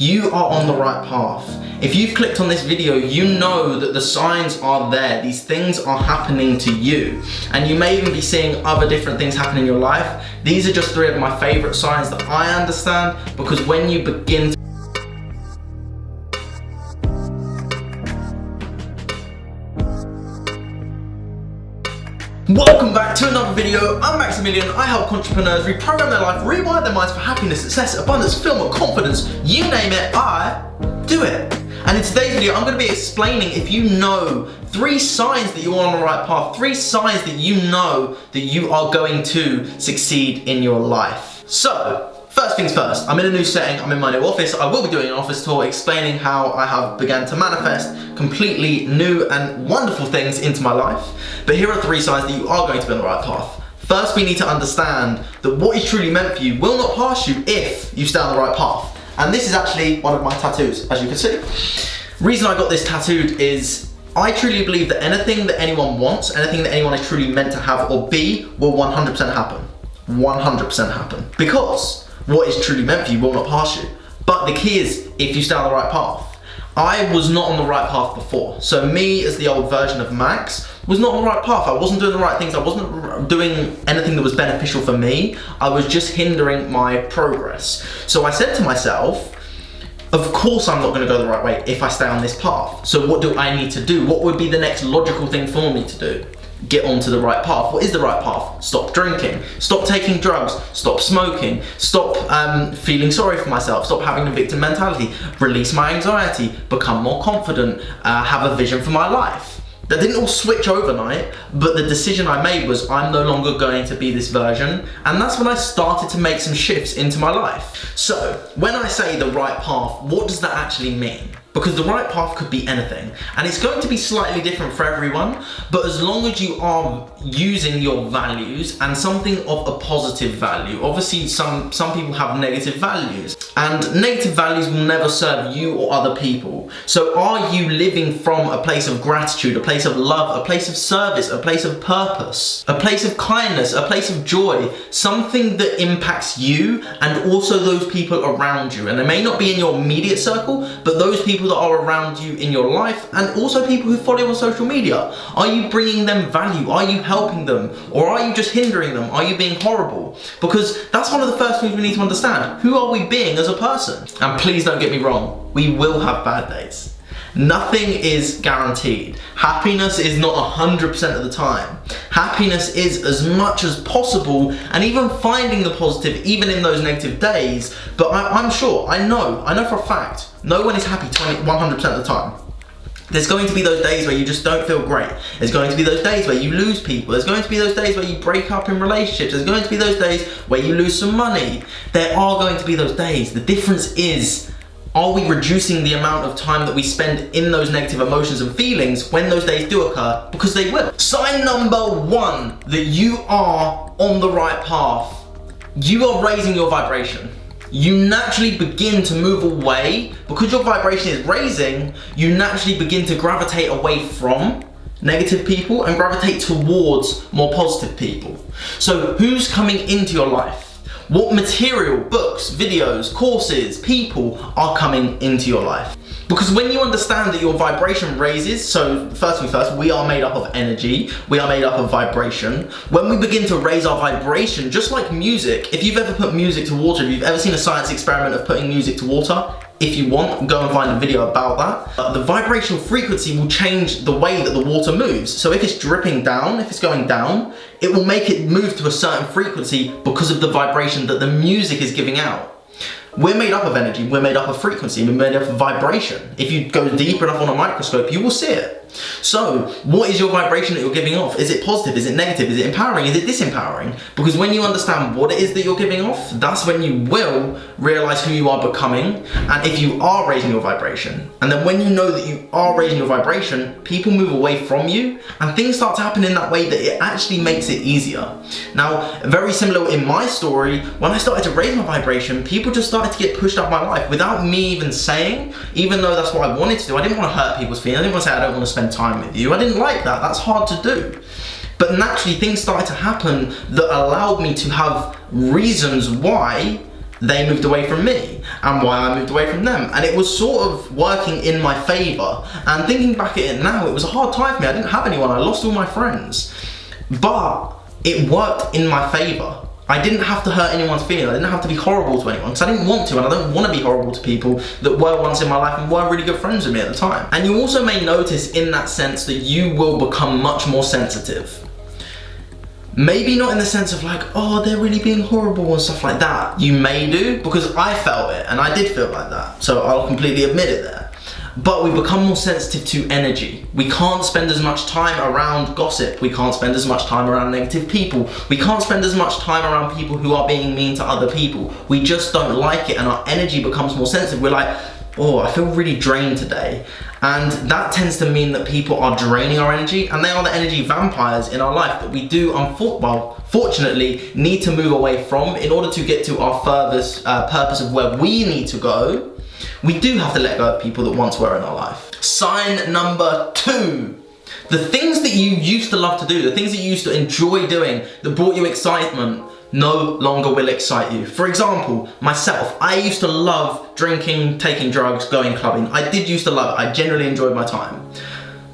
You are on the right path. If you've clicked on this video, you know that the signs are there. These things are happening to you. And you may even be seeing other different things happen in your life. These are just 3 of my favorite signs that I understand, because when you begin to Welcome back to another video. I'm Maximilian. I help entrepreneurs reprogram their life, rewire their minds for happiness, success, abundance, fulfillment, confidence, you name it, I do it. And in today's video, I'm going to be explaining, if you know 3 signs that you're on the right path, 3 signs that you know that you are going to succeed in your life. So, first things first, I'm in a new setting, I'm in my new office. I will be doing an office tour explaining how I have begun to manifest completely new and wonderful things into my life. But here are 3 signs that you are going to be on the right path. First, we need to understand that what is truly meant for you will not pass you if you stay on the right path. And this is actually one of my tattoos, as you can see. Reason I got this tattooed is I truly believe that anything that anyone wants, anything that anyone is truly meant to have or be, will 100% happen. 100% happen. Because what is truly meant for you will not pass you. But the key is if you stay on the right path. I was not on the right path before. So me, as the old version of Max, was not on the right path. I wasn't doing the right things. I wasn't doing anything that was beneficial for me. I was just hindering my progress. So I said to myself, of course I'm not going to go the right way if I stay on this path. So what do I need to do? What would be the next logical thing for me to do? Get onto the right path. What is the right path? Stop drinking, stop taking drugs, stop smoking, stop feeling sorry for myself, stop having a victim mentality, release my anxiety, become more confident, have a vision for my life. That didn't all switch overnight, but the decision I made was I'm no longer going to be this version, and that's when I started to make some shifts into my life. So, when I say the right path, what does that actually mean? Because the right path could be anything, and it's going to be slightly different for everyone, but as long as you are using your values and something of a positive value. Obviously some people have negative values, and negative values will never serve you or other people. So are you living from a place of gratitude, a place of love, a place of service, a place of purpose, a place of kindness, a place of joy, something that impacts you and also those people around you? And they may not be in your immediate circle, but those people that are around you in your life, and also people who follow you on social media. Are you bringing them value? Are you helping them? Or are you just hindering them? Are you being horrible? Because that's one of the first things we need to understand. Who are we being as a person? And please don't get me wrong, we will have bad days. Nothing is guaranteed. Happiness is not 100% of the time. Happiness is as much as possible, and even finding the positive even in those negative days. But I'm sure, I know for a fact, no one is happy 100% of the time. There's going to be those days where you just don't feel great. There's going to be those days where you lose people. There's going to be those days where you break up in relationships. There's going to be those days where you lose some money. There are going to be those days. The difference is, are we reducing the amount of time that we spend in those negative emotions and feelings when those days do occur? Because they will. Sign number 1 that you are on the right path. You are raising your vibration. You naturally begin to move away, because your vibration is raising, you naturally begin to gravitate away from negative people and gravitate towards more positive people. So who's coming into your life? What material, books, videos, courses, people are coming into your life? Because when you understand that your vibration raises, so first things first, we are made up of energy, we are made up of vibration. When we begin to raise our vibration, just like music, if you've ever put music to water, if you've ever seen a science experiment of putting music to water, if you want, go and find a video about that. The vibrational frequency will change the way that the water moves. So if it's dripping down, if it's going down, it will make it move to a certain frequency because of the vibration that the music is giving out. We're made up of energy, we're made up of frequency, we're made up of vibration. If you go deep enough on a microscope, you will see it. So, what is your vibration that you're giving off? Is it positive? Is it negative? Is it empowering? Is it disempowering? Because when you understand what it is that you're giving off, that's when you will realize who you are becoming, and if you are raising your vibration. And then when you know that you are raising your vibration, people move away from you, and things start to happen in that way that it actually makes it easier. Now, very similar in my story, when I started to raise my vibration, people just started to get pushed out of my life without me even saying, even though that's what I wanted to do. I didn't want to hurt people's feelings. I didn't want to say I don't want to spend time with you. I didn't like that. That's hard to do. But naturally things started to happen that allowed me to have reasons why they moved away from me and why I moved away from them. And it was sort of working in my favor. And thinking back at it now, it was a hard time for me. I didn't have anyone. I lost all my friends. But it worked in my favor. I didn't have to hurt anyone's feelings. I didn't have to be horrible to anyone because I didn't want to, and I don't want to be horrible to people that were once in my life and were really good friends with me at the time. And you also may notice in that sense that you will become much more sensitive. Maybe not in the sense of like, oh, they're really being horrible and stuff like that. You may do, because I felt it, and I did feel like that. So I'll completely admit it there. But we become more sensitive to energy. We can't spend as much time around gossip. We can't spend as much time around negative people. We can't spend as much time around people who are being mean to other people. We just don't like it, and our energy becomes more sensitive. We're like, oh, I feel really drained today. And that tends to mean that people are draining our energy, and they are the energy vampires in our life that we do, fortunately, need to move away from in order to get to our furthest purpose of where we need to go. We do have to let go of people that once were in our life. Sign number 2. The things that you used to love to do, the things that you used to enjoy doing, that brought you excitement, no longer will excite you. For example, myself, I used to love drinking, taking drugs, going clubbing. I did used to love it. I generally enjoyed my time.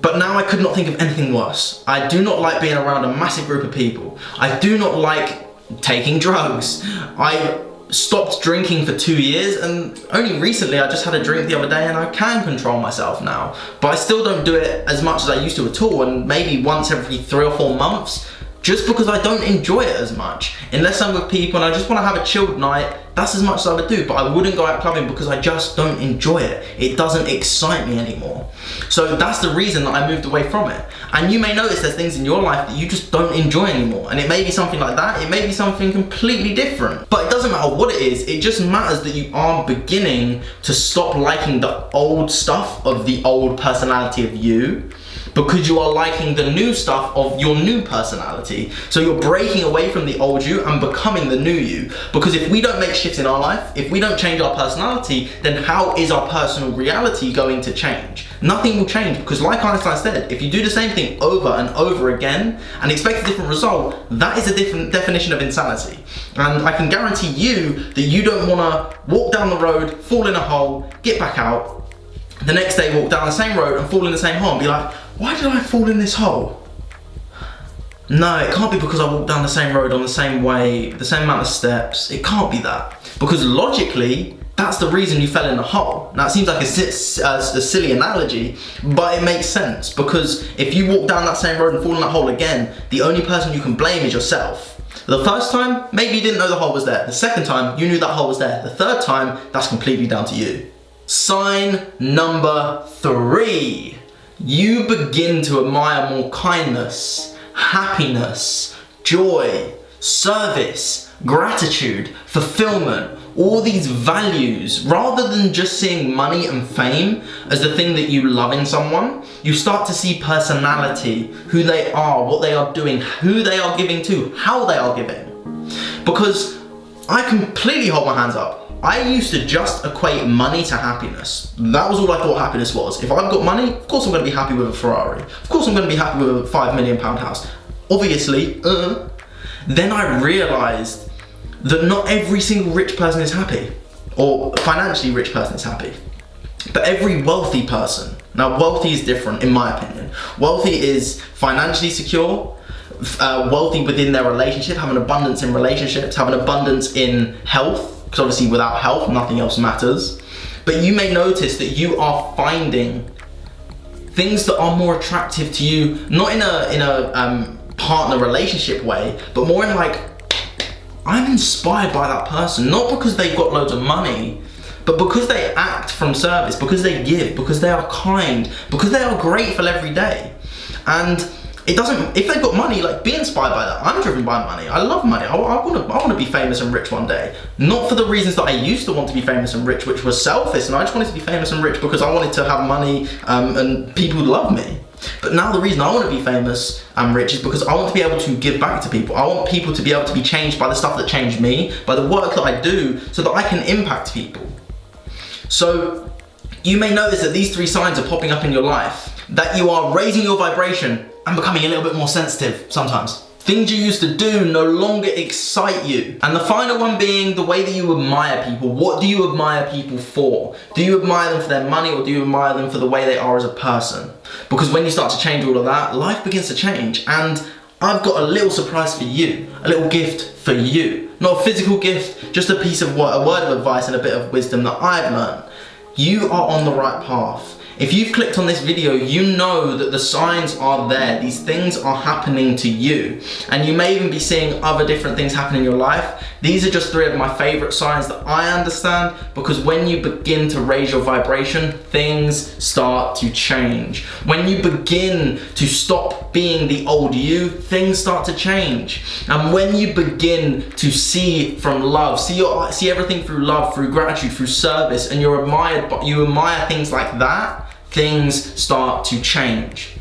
But now I could not think of anything worse. I do not like being around a massive group of people. I do not like taking drugs. I stopped drinking for 2 years, and only recently I just had a drink the other day, and I can control myself now. But I still don't do it as much as I used to at all, and maybe once every 3 or 4 months, just because I don't enjoy it as much. Unless I'm with people and I just want to have a chilled night, that's as much as I would do, but I wouldn't go out clubbing because I just don't enjoy it. It doesn't excite me anymore. So that's the reason that I moved away from it. And you may notice there's things in your life that you just don't enjoy anymore. And it may be something like that, it may be something completely different. But it doesn't matter what it is, it just matters that you are beginning to stop liking the old stuff of the old personality of you, because you are liking the new stuff of your new personality. So you're breaking away from the old you and becoming the new you. Because if we don't make shifts in our life, if we don't change our personality, then how is our personal reality going to change? Nothing will change, because like Einstein said, if you do the same thing over and over again and expect a different result, that is a different definition of insanity. And I can guarantee you that you don't want to walk down the road, fall in a hole, get back out, the next day walk down the same road and fall in the same hole and be like, why did I fall in this hole? No, it can't be because I walked down the same road on the same way, the same amount of steps. It can't be that. Because logically, that's the reason you fell in the hole. Now it seems like a silly analogy, but it makes sense. Because if you walk down that same road and fall in that hole again, the only person you can blame is yourself. The first time, maybe you didn't know the hole was there. The second time, you knew that hole was there. The third time, that's completely down to you. Sign number 3. You begin to admire more kindness, happiness, joy, service, gratitude, fulfillment, all these values. Rather than just seeing money and fame as the thing that you love in someone, you start to see personality, who they are, what they are doing, who they are giving to, how they are giving. Because I completely hold my hands up. I used to just equate money to happiness. That was all I thought happiness was. If I've got money, of course I'm going to be happy with a Ferrari. Of course I'm going to be happy with a £5 million house. Obviously, Then I realised that not every single rich person is happy, or financially rich person is happy. But every wealthy person, now wealthy is different in my opinion. Wealthy is financially secure, wealthy within their relationship, have an abundance in relationships, have an abundance in health, because obviously without health, nothing else matters. But you may notice that you are finding things that are more attractive to you, not in a partner relationship way, but more in like, I'm inspired by that person, not because they've got loads of money, but because they act from service, because they give, because they are kind, because they are grateful every day. And it doesn't, if they've got money, like, be inspired by that. I'm driven by money. I love money. I want to be famous and rich one day. Not for the reasons that I used to want to be famous and rich, which was selfish, and I just wanted to be famous and rich because I wanted to have money and people love me. But now the reason I want to be famous and rich is because I want to be able to give back to people. I want people to be able to be changed by the stuff that changed me, by the work that I do, so that I can impact people. So you may notice that these 3 signs are popping up in your life, that you are raising your vibration and becoming a little bit more sensitive sometimes. Things you used to do no longer excite you. And the final one being the way that you admire people. What do you admire people for? Do you admire them for their money, or do you admire them for the way they are as a person? Because when you start to change all of that, life begins to change. And I've got a little surprise for you, a little gift for you. Not a physical gift, just a piece of a word of advice and a bit of wisdom that I've learned. You are on the right path. If you've clicked on this video, you know that the signs are there. These things are happening to you. And you may even be seeing other different things happen in your life. These are just 3 of my favorite signs that I understand, because when you begin to raise your vibration, things start to change. When you begin to stop being the old you, things start to change. And when you begin to see from love, see everything through love, through gratitude, through service, and you admire things like that, things start to change.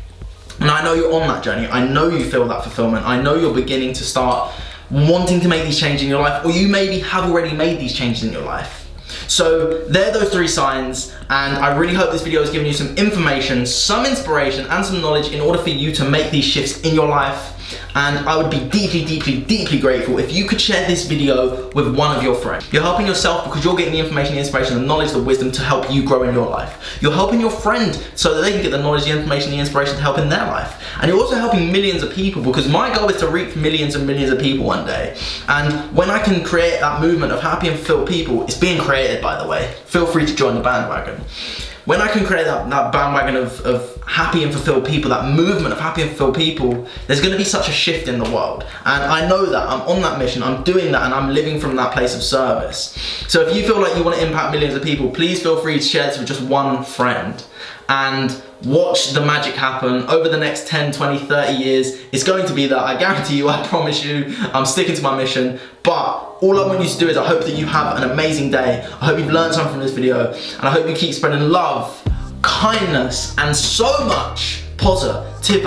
And I know you're on that journey. I know you feel that fulfillment. I know you're beginning to start wanting to make these changes in your life, or you maybe have already made these changes in your life. So there are those 3 signs, and I really hope this video has given you some information, some inspiration, and some knowledge in order for you to make these shifts in your life. And I would be deeply, deeply, deeply grateful if you could share this video with one of your friends. You're helping yourself because you're getting the information, the inspiration, the knowledge, the wisdom to help you grow in your life. You're helping your friend so that they can get the knowledge, the information, the inspiration to help in their life. And you're also helping millions of people, because my goal is to reach millions and millions of people one day. And when I can create that movement of happy and fulfilled people, it's being created, by the way. Feel free to join the bandwagon. When I can create that bandwagon of happy and fulfilled people, that movement of happy and fulfilled people, there's going to be such a shift in the world. And I know that, I'm on that mission, I'm doing that, and I'm living from that place of service. So if you feel like you want to impact millions of people, please feel free to share this with just one friend. And watch the magic happen over the next 10, 20, 30 years. It's going to be that, I guarantee you, I promise you. I'm sticking to my mission. But all I want you to do is, I hope that you have an amazing day. I hope you've learned something from this video, and I hope you keep spreading love, kindness, and so much positivity.